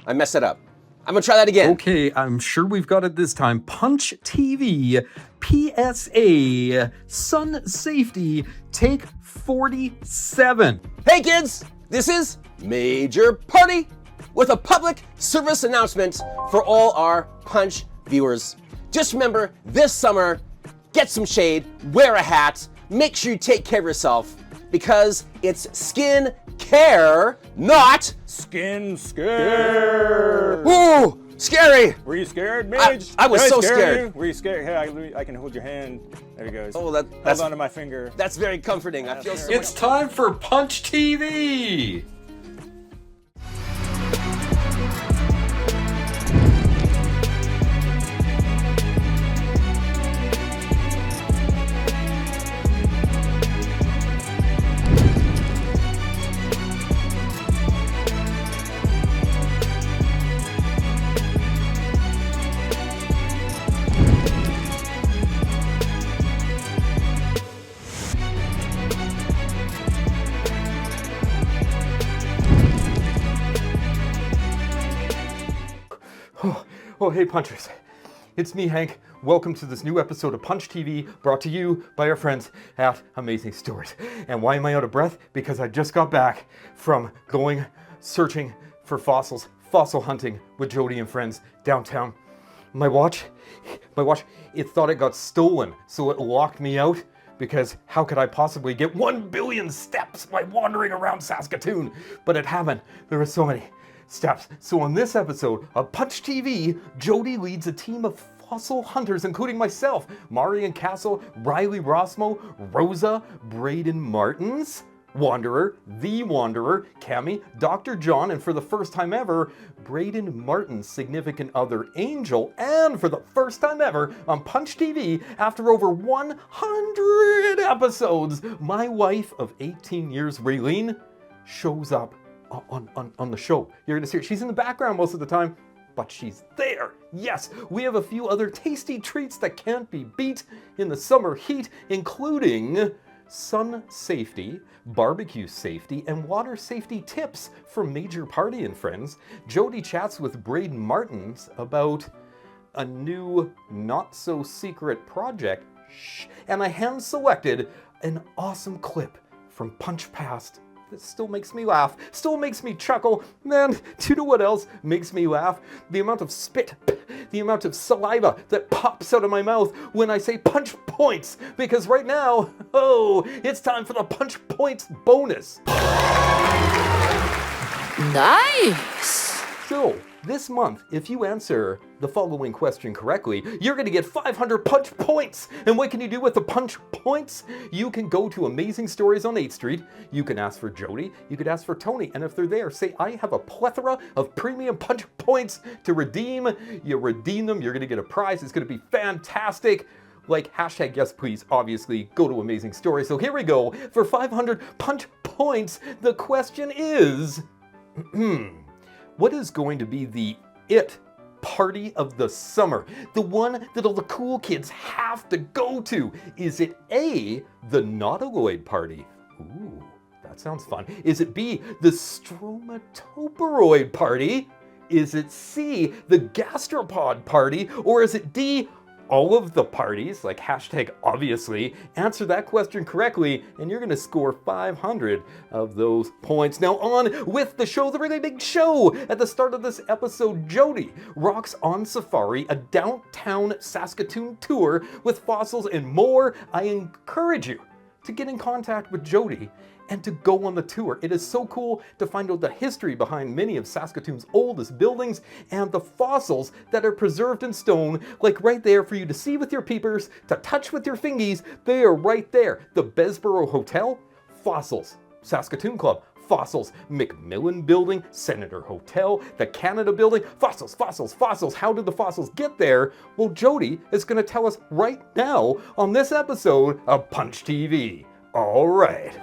I messed it up. I'm gonna try that again. Okay, I'm sure we've got it this time. Punch TV, PSA, Sun Safety, take 47. Hey kids, this is Major Party with a public service announcement for all our Punch viewers. Just remember, this summer, get some shade, wear a hat, make sure you take care of yourself, because it's skin care, not Skin scare. Ooh, scary. Were you scared, Midge? I was Did so scare scared. you? Were you scared? Hey, I can hold your hand. There he goes. Oh, Hold that's on to my finger. That's very comforting. I feel so It's much. time for Punch TV. Oh, hey, Punchers. It's me, Hank. Welcome to this new episode of Punch TV, brought to you by our friends at Amazing Stories. And why am I out of breath? Because I just got back from going searching for fossils, fossil hunting with Jody and friends downtown. My watch, it thought it got stolen, so it locked me out. Because how could I possibly get 1 billion steps by wandering around Saskatoon? But it happened. There were so many steps. So on this episode of Punch TV, Jody leads a team of fossil hunters, including myself, Marian Castle, Riley Rossmo, Rosa, Brayden Martens, Wanderer, The Wanderer, Cami, Dr. John, and for the first time ever, Brayden Martens' significant other Angel, and for the first time ever on Punch TV, after over 100 episodes, my wife of 18 years, Raylene, shows up on the show. You're gonna see her. She's in the background most of the time, but she's there. Yes, we have a few other tasty treats that can't be beat in the summer heat, including sun safety, barbecue safety, and water safety tips from Major Party and friends. Jody chats with Brayden Martens about a new not-so-secret project, and I hand-selected an awesome clip from Punch Past that still makes me laugh, still makes me chuckle. Man, do you know what else makes me laugh? The amount of spit, the amount of saliva that pops out of my mouth when I say punch points. Because right now, oh, it's time for the punch points bonus. Nice. So, this month, if you answer the following question correctly, you're going to get 500 punch points. And what can you do with the punch points? You can go to Amazing Stories on 8th Street. You can ask for Jody. You could ask for Tony. And if they're there, say, I have a plethora of premium punch points to redeem. You redeem them. You're going to get a prize. It's going to be fantastic. Like hashtag yes please, obviously, go to Amazing Stories. So here we go. For 500 punch points, the question is, what is going to be the it party of the summer? The one that all the cool kids have to go to. Is it A, the nautiloid party? Ooh, that sounds fun. Is it B, the stromatoperoid party? Is it C, the gastropod party? Or is it D, all of the parties, like hashtag obviously? Answer that question correctly and you're gonna score 500 of those points. Now on with the show, the really big show. At the start of this episode, Jody rocks on safari, a downtown Saskatoon tour with fossils and more. I encourage you to get in contact with Jody and to go on the tour. It is so cool to find out the history behind many of Saskatoon's oldest buildings and the fossils that are preserved in stone, like right there for you to see with your peepers, to touch with your fingies. They are right there. The Besborough Hotel, fossils. Saskatoon Club, fossils. McMillan Building, Senator Hotel, the Canada Building, fossils, fossils, fossils. How did the fossils get there? Well, Jody is going to tell us right now on this episode of Punch TV. All right.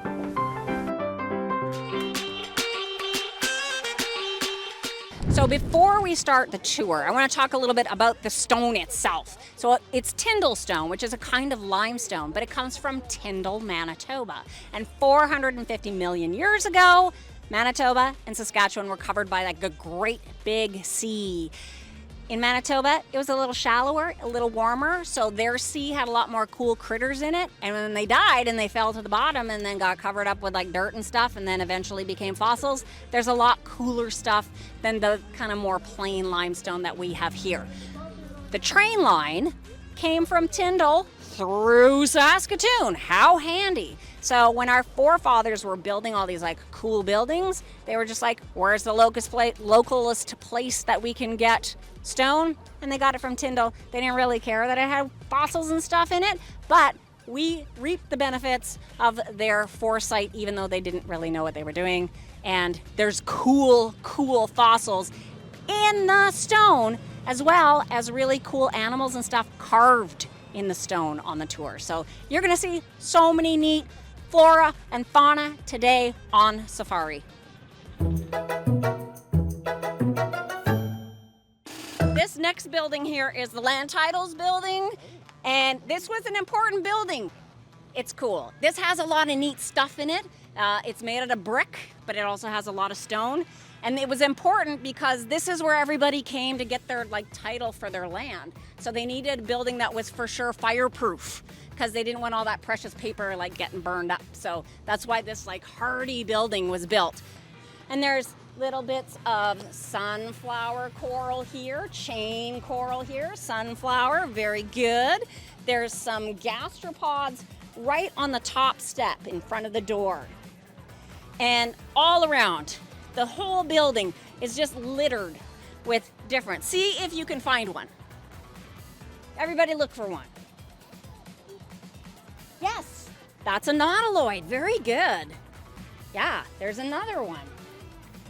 So before we start the tour, I want to talk a little bit about the stone itself. So it's Tyndall stone, which is a kind of limestone, but it comes from Tyndall, Manitoba. And 450 million years ago, Manitoba and Saskatchewan were covered by like a great big sea. In Manitoba, it was a little shallower, a little warmer, so their sea had a lot more cool critters in it. And when they died and they fell to the bottom and then got covered up with like dirt and stuff and then eventually became fossils, there's a lot cooler stuff than the kind of more plain limestone that we have here. The train line came from Tyndall through Saskatoon. How handy. So when our forefathers were building all these like cool buildings, they were just like, where's the localest place that we can get stone? And they got it from Tyndall. They didn't really care that it had fossils and stuff in it, but we reaped the benefits of their foresight, even though they didn't really know what they were doing. And there's cool fossils in the stone, as well as really cool animals and stuff carved in the stone on the tour. So you're gonna see so many neat flora and fauna today on safari. This next building here is the land titles building, and this was an important building. It's cool. This has a lot of neat stuff in it. It's made out of brick, but it also has a lot of stone. And it was important because this is where everybody came to get their like title for their land. So they needed a building that was for sure fireproof because they didn't want all that precious paper like getting burned up. So that's why this like hardy building was built. And there's little bits of sunflower coral here, chain coral here, sunflower, very good. There's some gastropods right on the top step in front of the door. And all around, the whole building is just littered with different. See if you can find one. Everybody look for one. Yes, that's a nautiloid. Very good. Yeah, there's another one.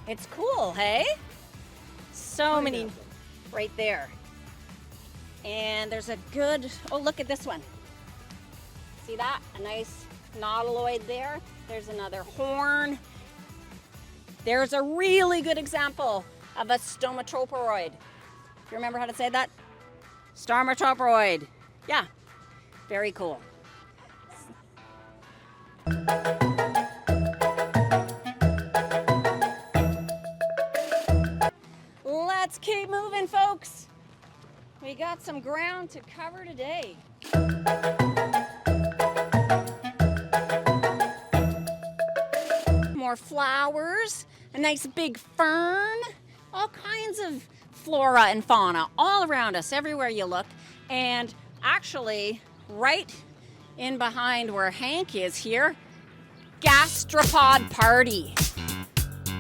It's cool, hey? So many right there. And there's a good, oh, look at this one. See that? A nice nautiloid there. There's another horn. There's a really good example of a stomatoporoid. Do you remember how to say that? Stomatoporoid. Yeah, very cool. Let's keep moving, folks. We got some ground to cover today. More flowers, a nice big fern, all kinds of flora and fauna all around us, everywhere you look. And actually, right in behind where Hank is here, gastropod party.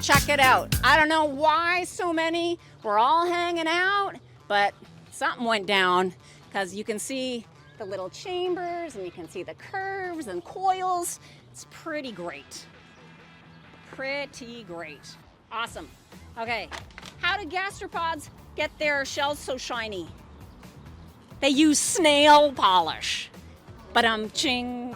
Check it out. I don't know why so many were all hanging out, but something went down because you can see the little chambers and you can see the curves and coils. It's pretty great. Pretty great. Awesome. Okay, how do gastropods get their shells so shiny? They use snail polish. Ba-dum-ching.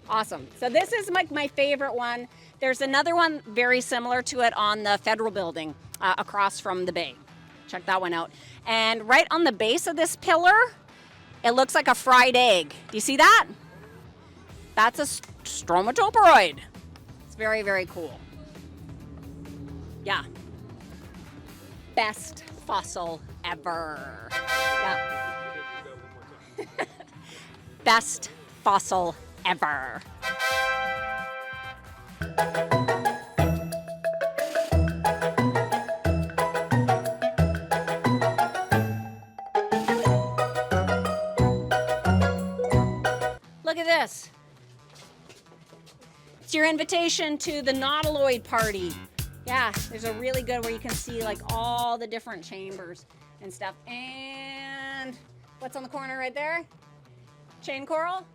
Awesome. So this is my favorite one. There's another one very similar to it on the federal building across from the bay. Check that one out. And right on the base of this pillar, it looks like a fried egg. Do you see that? That's a stomatoporoid. It's very, very cool. Yeah. Best fossil ever. Yeah. Best fossil ever. Look at this. It's your invitation to the nautiloid party. Yeah, there's a really good where you can see like all the different chambers and stuff. And what's on the corner right there? Chain coral.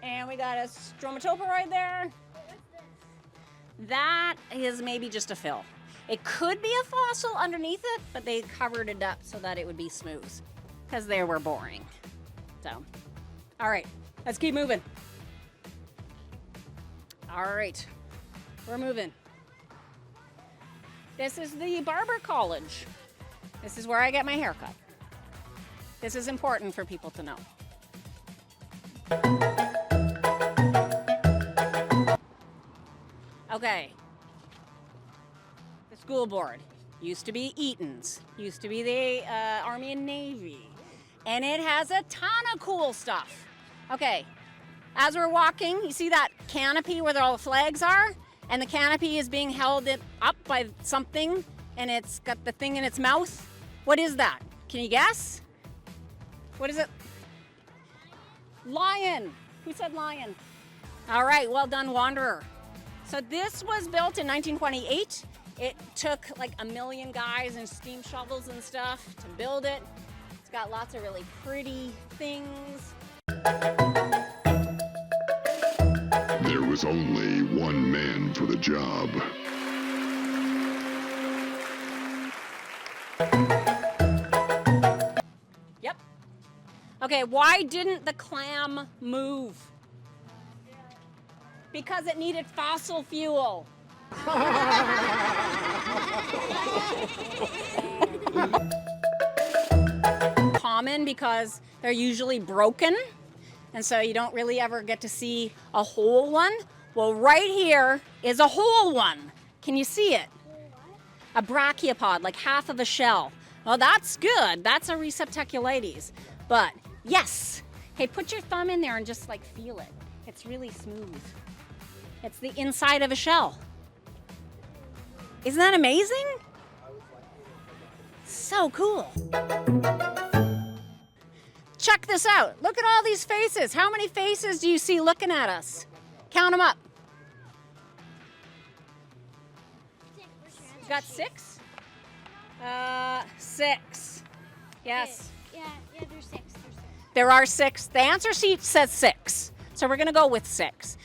And we got a stomatoporoid there. That is maybe just a fill. It could be a fossil underneath it, but they covered it up so that it would be smooth because they were boring. So, all right, let's keep moving. All right, we're moving. This is the barber college. This is where I get my hair cut. This is important for people to know. Okay. The school board used to be Eaton's, used to be the Army and Navy, and it has a ton of cool stuff. Okay, as we're walking, you see that canopy where all the flags are? And the canopy is being held up by something, and it's got the thing in its mouth. What is that? Can you guess? What is it? Lion. Who said lion? All right, well done, Wanderer. So this was built in 1928. It took like 1 million guys and steam shovels and stuff to build it. It's got lots of really pretty things. There was only one man for the job. Yep. Okay, why didn't the clam move? Because it needed fossil fuel. Common because they're usually broken, and so you don't really ever get to see a whole one. Well, right here is a whole one. Can you see it? A brachiopod, like half of a shell. Well, that's good. That's a receptaculites. But yes, hey, put your thumb in there and just like feel it. It's really smooth. It's the inside of a shell. Isn't that amazing? So cool. Check this out. Look at all these faces. How many faces do you see looking at us? Count them up. You got 6? 6. Yes. Yeah, there's 6. There are 6. The answer sheet says 6. So we're gonna go with 6.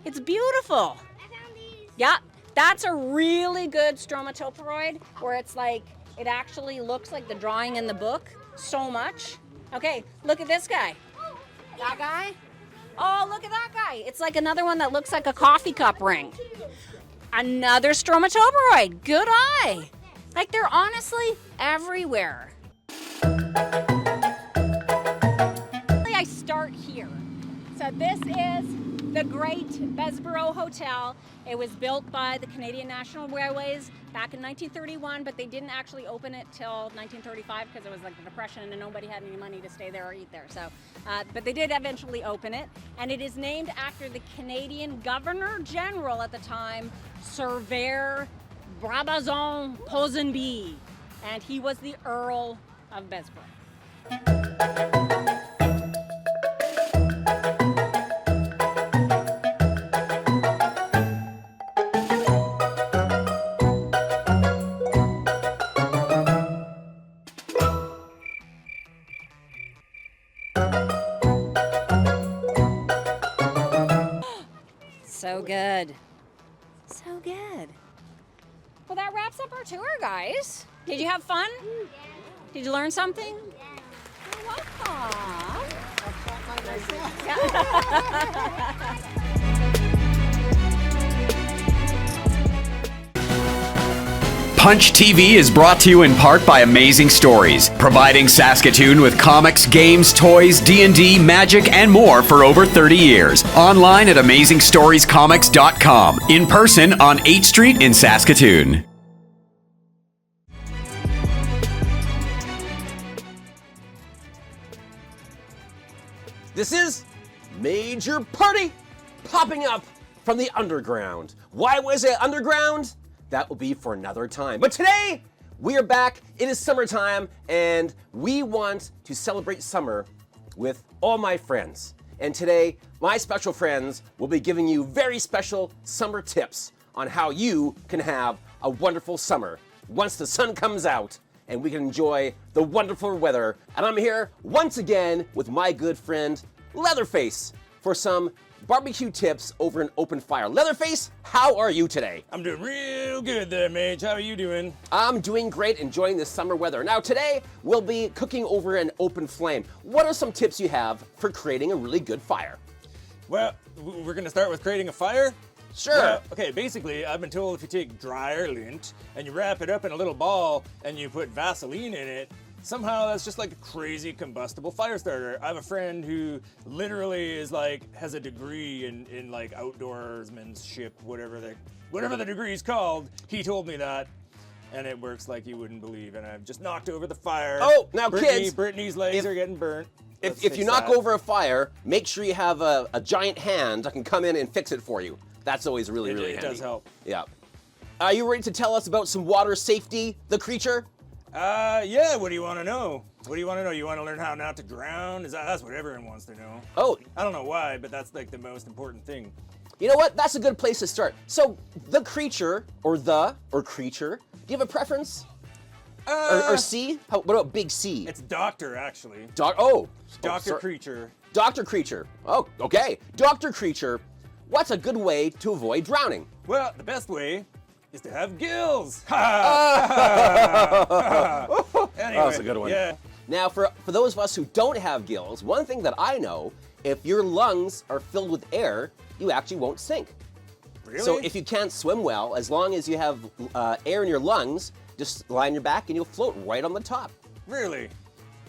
It's beautiful. I found these. Yeah, that's a really good stromatoporoid where it's like, it actually looks like the drawing in the book so much. Okay, look at this guy. That guy? Oh, look at that guy. It's like another one that looks like a coffee cup ring. Another stromatoporoid. Good eye. Like they're honestly everywhere. I start here. So this is the Great Bessborough Hotel. It was built by the Canadian National Railways back in 1931, but they didn't actually open it till 1935 because it was like the Depression and nobody had any money to stay there or eat there. So, but they did eventually open it, and it is named after the Canadian Governor General at the time, Sir Vere Brabazon Ponsonby, and he was the Earl of Bessborough. So good. So good. Well, that wraps up our tour, guys. Did you have fun? Yeah. Did you learn something? Yeah. You're welcome. Punch TV is brought to you in part by Amazing Stories, providing Saskatoon with comics, games, toys, D&D, magic, and more for over 30 years. Online at AmazingStoriesComics.com. In person on 8th Street in Saskatoon. This is Major Party popping up from the underground. Why was it underground? That will be for another time. But today, we are back. It is summertime, and we want to celebrate summer with all my friends. And today, my special friends will be giving you very special summer tips on how you can have a wonderful summer once the sun comes out and we can enjoy the wonderful weather. And I'm here once again with my good friend, Leatherface, for some barbecue tips over an open fire. Leatherface, how are you today? I'm doing real good there, Mage. How are you doing? I'm doing great, enjoying this summer weather. Now today, we'll be cooking over an open flame. What are some tips you have for creating a really good fire? Well, we're gonna start with creating a fire. Sure. Well, okay, basically, I've been told if you take dryer lint and you wrap it up in a little ball and you put Vaseline in it, somehow that's just like a crazy combustible fire starter. I have a friend who literally is like, has a degree in like outdoorsmanship, whatever the degree is called. He told me that. And it works like you wouldn't believe. And I've just knocked over the fire. Oh, now kids, Brittany's legs are getting burnt. If you knock over a fire, make sure you have a giant hand that can come in and fix it for you. That's always really handy. It does help. Yeah. Are you ready to tell us about some water safety, the creature? Yeah, what do you want to know? What do you want to know? You want to learn how not to drown? That's what everyone wants to know. Oh. I don't know why, but that's like the most important thing. You know what? That's a good place to start. So, the creature, or creature, do you have a preference? Or C? What about big C? It's Doctor, actually. Dr. Creature. Dr. Creature. Oh, okay. Dr. Creature, what's a good way to avoid drowning? Well, the best way is to have gills. Anyway, That's a good one. Yeah. Now, for those of us who don't have gills, one thing that I know, if your lungs are filled with air, you actually won't sink. Really? So if you can't swim well, as long as you have air in your lungs, just lie on your back and you'll float right on the top. Really?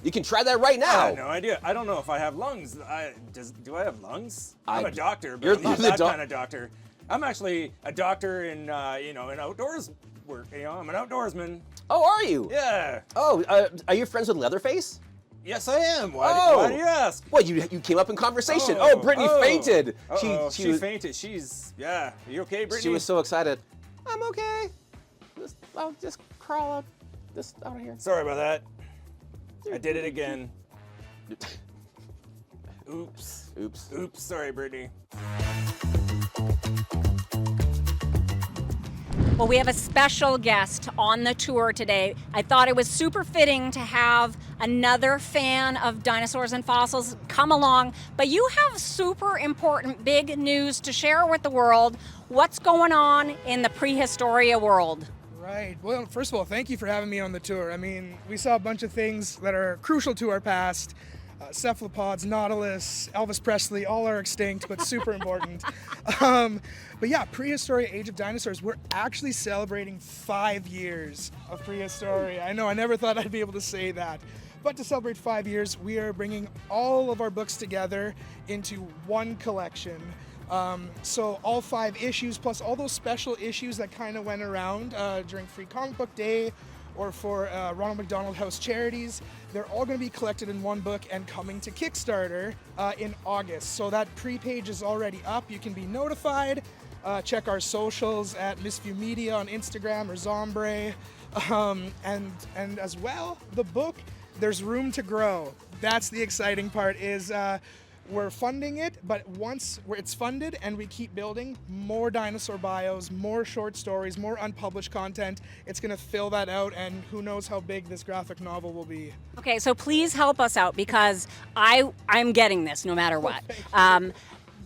You can try that right I now. have no idea. I don't know if I have lungs. Do I have lungs? I'm a doctor, but You're I'm not the that kind of doctor. I'm actually a doctor in in outdoors work. I'm an outdoorsman. Oh, are you? Yeah. Oh, are you friends with Leatherface? Yes, I am. Why do you ask? Well, you came up in conversation. Oh, Brittany fainted. She fainted. Are you okay, Brittany? She was so excited. I'm okay. I'll just crawl out of here. Sorry about that. I did it again. Oops. Oops. Sorry, Brittany. Well, we have a special guest on the tour today. I thought it was super fitting to have another fan of dinosaurs and fossils come along, but you have super important big news to share with the world. What's going on in the prehistoria world? Right. Well, first of all, thank you for having me on the tour. I mean, we saw a bunch of things that are crucial to our past. Cephalopods, Nautilus, Elvis Presley, all are extinct, but super important. But yeah, Prehistoria Age of Dinosaurs, we're actually celebrating 5 years of Prehistoria. I know, I never thought I'd be able to say that. But to celebrate 5 years, we are bringing all of our books together into one collection. So all 5 issues, plus all those special issues that kind of went around during Free Comic Book Day, or for Ronald McDonald House Charities, they're all going to be collected in one book and coming to Kickstarter in August. So that pre-page is already up. You can be notified. Check our socials at Misview Media on Instagram or Zombre. And as well, the book, there's room to grow. That's the exciting part is we're funding it, but once it's funded and we keep building, more dinosaur bios, more short stories, more unpublished content, it's going to fill that out, and who knows how big this graphic novel will be. Okay, so please help us out because I'm getting this no matter what.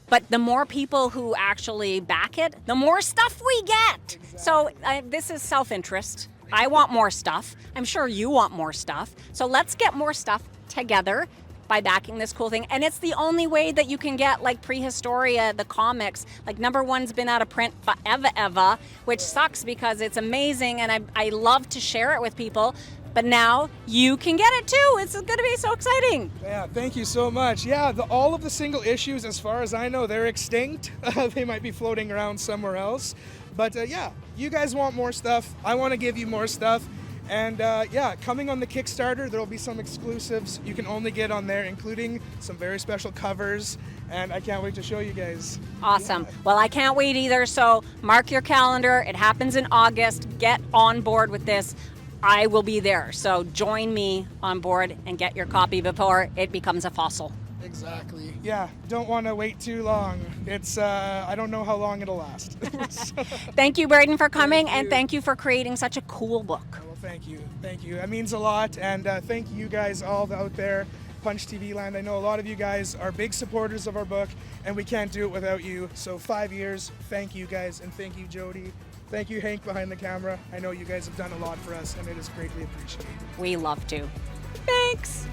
But the more people who actually back it, the more stuff we get. Exactly. So this is self-interest. I want more stuff. I'm sure you want more stuff. So let's get more stuff together by backing this cool thing. And it's the only way that you can get like Prehistoria, the comics. Like #1's been out of print forever, which sucks because it's amazing and I love to share it with people. But now you can get it too. It's going to be so exciting. Yeah, thank you so much. Yeah, all of the single issues, as far as I know, they're extinct. They might be floating around somewhere else. But yeah, you guys want more stuff. I want to give you more stuff. And yeah, coming on the Kickstarter, there'll be some exclusives you can only get on there, including some very special covers. And I can't wait to show you guys. Awesome. Yeah. Well, I can't wait either. So mark your calendar. It happens in August. Get on board with this. I will be there. So join me on board and get your copy before it becomes a fossil. Exactly. Yeah, don't want to wait too long. It's, I don't know how long it'll last. Thank you, Brayden, for coming, and thank you for creating such a cool book. Well, thank you. Thank you. That means a lot, and thank you guys all out there, Punch TV land. I know a lot of you guys are big supporters of our book, and we can't do it without you. So 5 years, thank you guys, and thank you, Jody. Thank you, Hank, behind the camera. I know you guys have done a lot for us, and it is greatly appreciated. We love to. Thanks.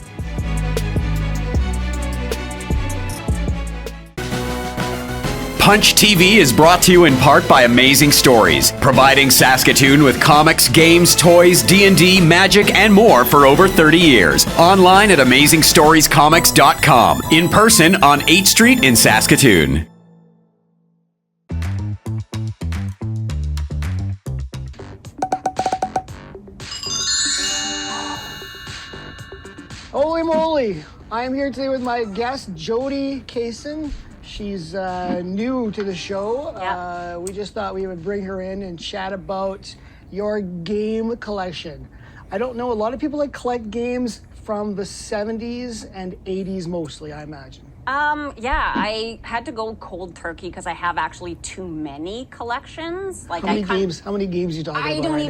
Punch TV is brought to you in part by Amazing Stories, providing Saskatoon with comics, games, toys, D&D, magic, and more for over 30 years. Online at AmazingStoriesComics.com. In person on 8th Street in Saskatoon. Holy moly! I am here today with my guest, Jody Kaysen. She's new to the show. Yeah. We just thought we would bring her in and chat about your game collection. I don't know, a lot of people that collect games from the 70s and 80s mostly, I imagine. Yeah, I had to go cold turkey because I have actually too many collections. Like How many games you talking about? I don't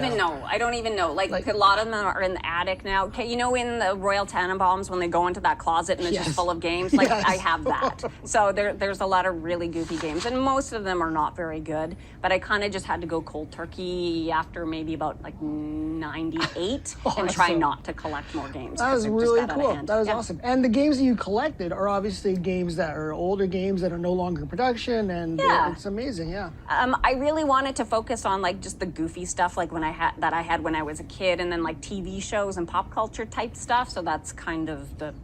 even know. Like a lot of them are in the attic now. Okay, you know, in the Royal Tenenbaums when they go into that closet and it's just full of games. Like I have that. So there's a lot of really goofy games, and most of them are not very good. But I kind of just had to go cold turkey after maybe about like 98 and try not to collect more games. That was really cool. That was awesome. And the games that you collected are obviously games that are older games that are no longer in production, and it's amazing. I really wanted to focus on like just the goofy stuff, like when I had when I was a kid, and then like TV shows and pop culture type stuff. So that's kind of the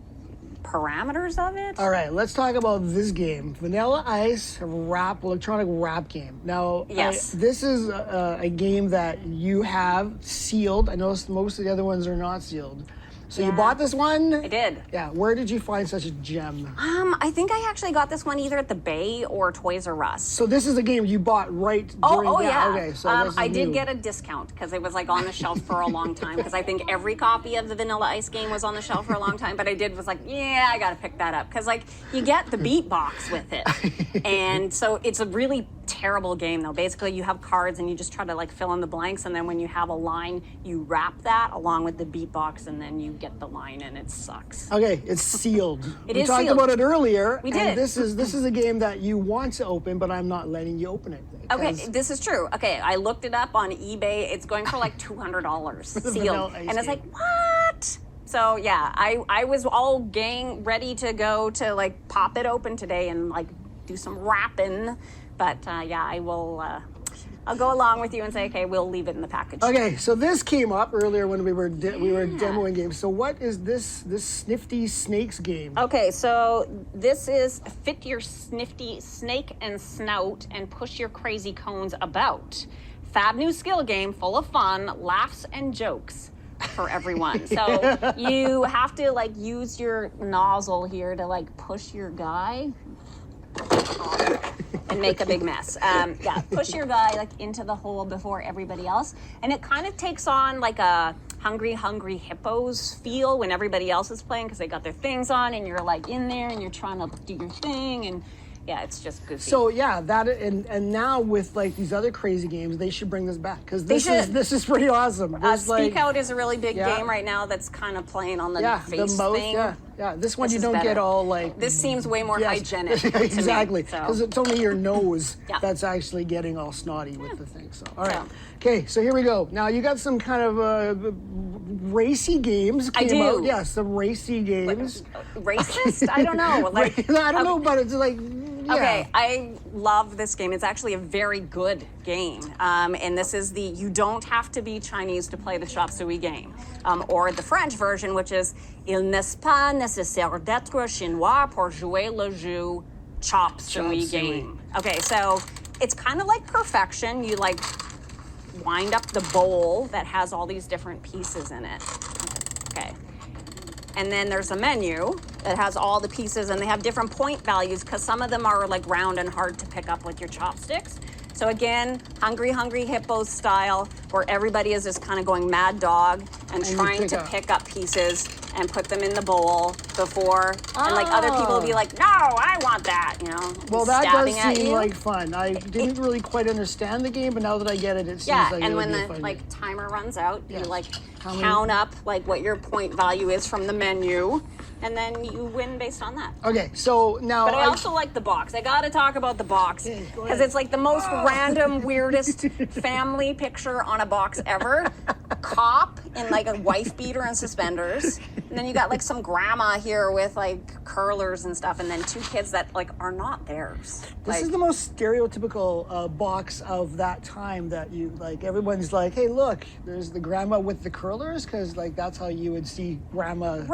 parameters of it. All right, let's talk about this game, Vanilla Ice electronic rap game. Now, this is a game that you have sealed. I noticed most of the other ones are not sealed. So you bought this one? I did. Yeah. Where did you find such a gem? I think I actually got this one either at the Bay or Toys R Us. So this is a game you bought right during yeah. Okay, so I did get a discount because it was like on the shelf for a long time, because I think every copy of the Vanilla Ice game was on the shelf for a long time, but I was like, yeah, I gotta pick that up, because like you get the beatbox with it. And so it's a really terrible game though. Basically you have cards and you just try to like fill in the blanks, and then when you have a line you wrap that along with the beatbox, and then you get the line, and it sucks. Okay, it's sealed. We talked about it earlier. We did. And this is a game that you want to open, but I'm not letting you open it. Okay, this is true. Okay, I looked it up on eBay. It's going for like $200 sealed, and it's like, what? So yeah, I was all ready to go to like pop it open today and like do some wrapping, but I will. I'll go along with you and say, okay, we'll leave it in the package. Okay, so this came up earlier when we were demoing games. So what is this Snifty Snakes game? Okay, so this is fit your snifty snake and snout and push your crazy cones about. Fab new skill game full of fun, laughs and jokes for everyone. So you have to like use your nozzle here to like push your guy and make a big mess. Push your guy like into the hole before everybody else, and it kind of takes on like a Hungry Hippos feel when everybody else is playing, because they got their things on and you're like in there and you're trying to do your thing, and it's just goofy. So that and now with like these other crazy games, they should bring this back, because this is pretty awesome. Speak Out is a really big game right now that's kind of playing on the face thing. This one you don't get all like. This seems way more hygienic. Exactly, because so. it's only your nose that's actually getting all snotty with the thing. So all right, okay, so here we go. Now you got some kind of racy games. I do. Out. Yeah, some racy games. Racist? I don't know. Like I don't know, but it's like. Yeah. Okay, I love this game. It's actually a very good game. And this is the you don't have to be Chinese to play the chop suey game. Or the French version, which is Il n'est pas nécessaire d'être chinois pour jouer le jeu chop suey game. Okay, so it's kind of like Perfection. You like wind up the bowl that has all these different pieces in it. Okay. And then there's a menu that has all the pieces, and they have different point values because some of them are like round and hard to pick up with your chopsticks. So again, Hungry Hippos style, where everybody is just kind of going mad dog and trying to pick up pieces and put them in the bowl before, and like other people will be like, no, I want that, you know. Well, that does seem like fun. I didn't really quite understand the game, but now that I get it, it seems like and when the like timer runs out, you like count up like what your point value is from the menu, and then you win based on that. Okay, so now. But I also like the box. I gotta talk about the box because it's like the most random, weirdest family picture on a box ever. Cop in like a wife beater and suspenders. And then you got like some grandma here with like curlers and stuff, and then 2 kids that like are not theirs. This is the most stereotypical box of that time that you like. Everyone's like, "Hey, look, there's the grandma with the curlers," because like that's how you would see grandmas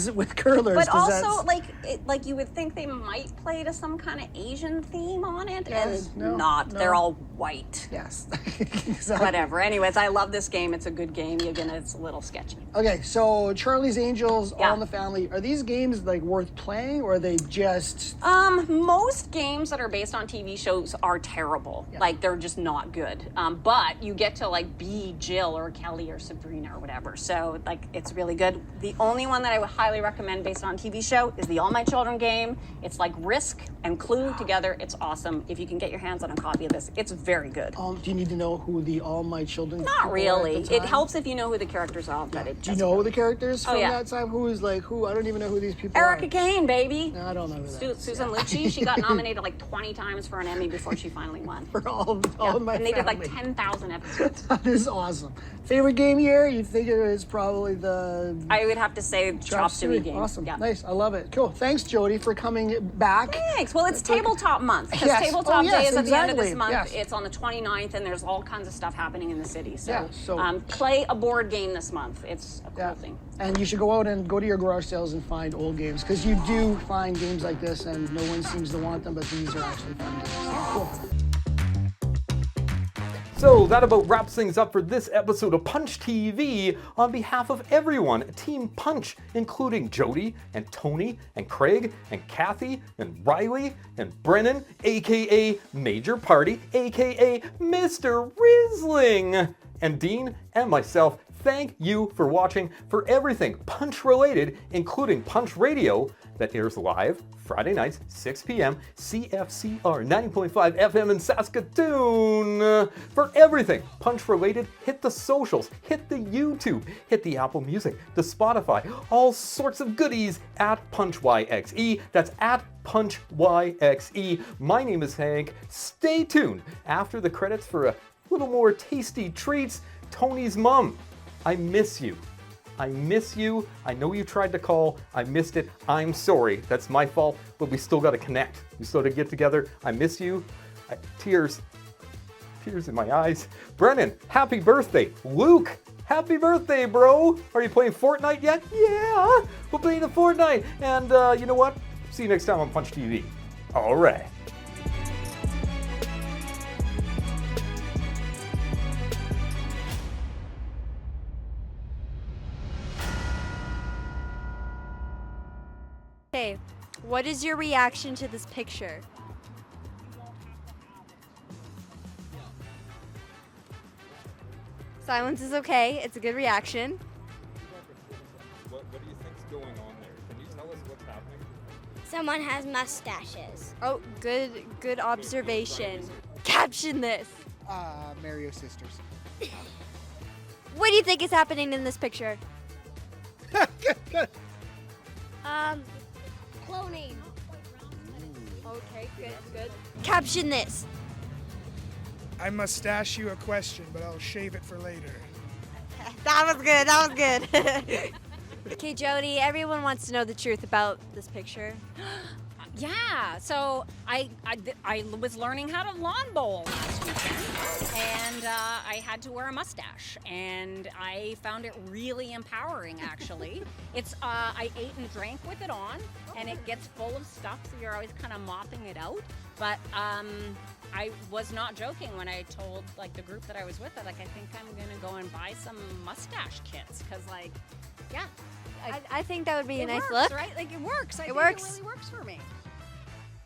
with curlers. But also, like you would think they might play to some kind of Asian theme on it, and not. They're all white. Yes. Exactly. Whatever. Anyways, I love this game. It's a good game. Again, it's a little sketchy. Okay, so Charlie's Angels, All in the Family. Are these games like worth playing, or are they just? Most games that are based on TV shows are terrible. Yeah. Like they're just not good. But you get to like be Jill or Kelly or Sabrina or whatever. So like it's really good. The only one that I would highly recommend based on TV show is the All My Children game. It's like Risk and Clue together. It's awesome. If you can get your hands on a copy of this, it's very good. Do you need to know who the All My Children? Not really. It helps if you know who the characters are. But Do you know the characters from that time? Who is like who? I don't even know who these people Erica are. Kane, baby. No, I don't know who that is. Susan Lucci. She got nominated like 20 times for an Emmy before she finally won. For all of my And they did like family. 10,000 episodes. That is awesome. Favorite game here? You think it is probably the... I would have to say Chop Suey game. Awesome. Yeah. Nice. I love it. Cool. Thanks, Jody, for coming back. Thanks. Well, it's Tabletop Month. Because Yes. Tabletop Day is at the end of this exactly. month. Yes. It's on the 29th, and there's all kinds of stuff happening in the city. So, so- play a board game this month. It's a cool thing. And you should go out and go to your garage sales and find old games, because you do find games like this and no one seems to want them, but these are actually fun games. Cool. So that about wraps things up for this episode of Punch TV. On behalf of everyone at Team Punch, including Jody and Tony and Craig and Kathy and Riley and Brennan, aka Major Party, aka Mr. Riesling, and Dean and myself, thank you for watching for everything Punch related, including Punch Radio that airs live Friday nights, 6 p.m., CFCR 90.5 FM in Saskatoon. For everything Punch related, hit the socials, hit the YouTube, hit the Apple Music, the Spotify, all sorts of goodies at PunchYXE. That's at PunchYXE. My name is Hank. Stay tuned after the credits for a little more tasty treats. Tony's mom, I miss you. I miss you. I know you tried to call. I missed it. I'm sorry. That's my fault, but we still got to connect. We still got to get together. I miss you. Tears in my eyes. Brennan, happy birthday. Luke, happy birthday, bro. Are you playing Fortnite yet? Yeah, we're playing the Fortnite. And you know what? See you next time on Punch TV. All right. Okay, what is your reaction to this picture? Silence is okay. It's a good reaction. What do you think's going on there? Can you tell us what's happening? Someone has mustaches. Oh, good observation. Caption this. Mario Sisters. What do you think is happening in this picture? Cloning. Okay, good. Caption this. I mustache you a question, but I'll shave it for later. That was good. Okay, Jody, everyone wants to know the truth about this picture. Yeah, so I was learning how to lawn bowl last weekend, and I had to wear a mustache, and I found it really empowering, actually. It's I ate and drank with it on, and it gets full of stuff, so you're always kind of mopping it out. But I was not joking when I told like the group that I was with that like I think I'm gonna go and buy some mustache kits, because like, yeah. I think that would be a nice works, look. Right? Like it works. I think works. It really works for me.